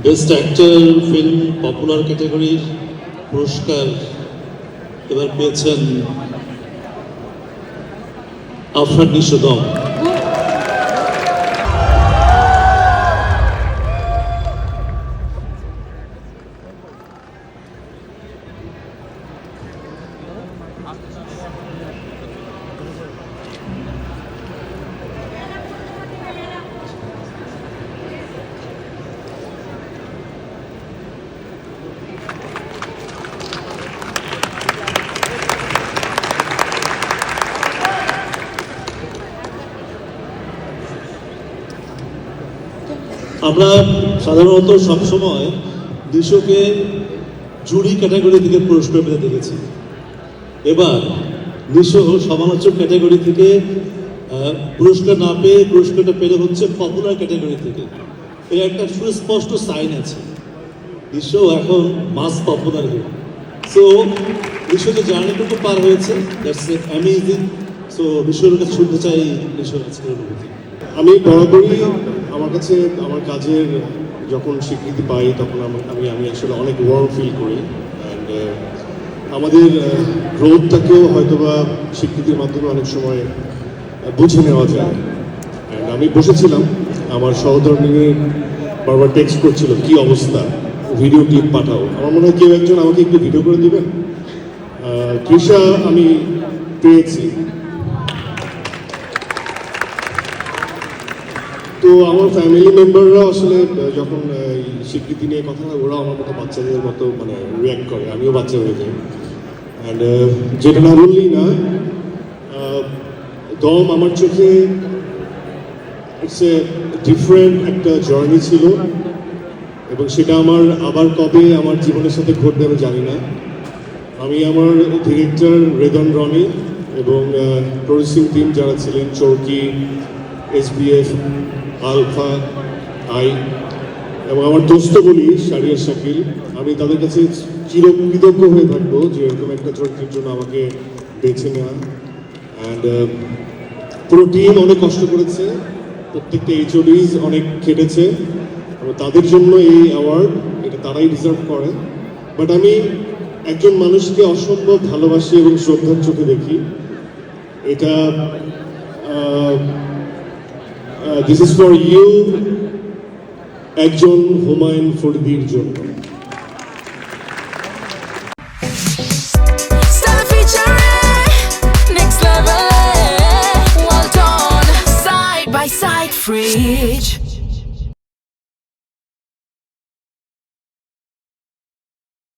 Best actor film popular ক্যাটাগরির পুরস্কার এবার পেয়েছেন আফরান নিশো দম। আমরা সাধারণত সবসময় নিশোকে জুরি ক্যাটাগরি থেকে পুরস্কার পেতে দেখেছি। এবার নিশো সমালোচক ক্যাটাগরি থেকে পুরস্কার না পেয়ে পুরস্কারটা পেলে হচ্ছে পপুলার ক্যাটাগরি থেকে। এর একটা সুস্পষ্ট সাইন আছে, নিশো এখন মাস পপুলার হিরো। সো নিশো যে জার্নিটুকু পার হয়েছে, দ্যাটস অ্যামেজিং। সো নিশোর কাছে শুনতে চাই নিশোর আজকের অনুভূতি। আমি বরাবরই আমার কাছে আমার কাজের যখন স্বীকৃতি পাই তখন আমি আসলে অনেক ওয়ার্ম ফিল করি। অ্যান্ড আমাদের গ্রোথটাকেও হয়তোবা স্বীকৃতির মাধ্যমে অনেক সময় বুঝে নেওয়া যায়। অ্যান্ড আমি বসেছিলাম, আমার সহধর্মিনী বারবার টেক্সট করছিল কি অবস্থা, ভিডিও ক্লিপ পাঠাও। আমার মনে হয় কেউ একজন আমাকে একটু ভিডিও করে দিবেন। তৃষা আমি পেয়েছি। তো আমার ফ্যামিলি মেম্বাররা আসলে যখন স্বীকৃতি নিয়ে কথা হয়, ওরা আমার মতো বাচ্চাদের মতো মানে রিয়াক্ট করে, আমিও বাচ্চা হয়ে যাই। অ্যান্ড যেটা না বললেই না, দম আমার চোখে ইটস এ ডিফারেন্ট একটা জার্নি ছিল, এবং সেটা আমার আবার কবে আমার জীবনের সাথে ঘটবে আমি জানি না। আমি আমার ডিরেক্টর রেদন রনি এবং প্রডিউসিং টিম যারা ছিলেন, চৌকি, SBF, আলফা, আই, এবং আমার দোস্ত বলি শারিয়ার শাকিল, আমি তাদের কাছে চিরকৃতজ্ঞ হয়ে থাকবো যে এরকম একটা চরিত্রের জন্য আমাকে বেছে নেওয়া। অ্যান্ড পুরো টিম অনেক কষ্ট করেছে, প্রত্যেকটা HODs অনেক খেটেছে, এবং তাদের জন্য এই অ্যাওয়ার্ড এটা তারাই ডিজার্ভ করে। বাট আমি একজন মানুষকে অসম্ভব ভালোবাসি এবং শ্রদ্ধার চোখে দেখি। এটা দিস ইজ ফর ইউ, একজন হুমায়ুন ফরিদির জন্য। Side by side fridge.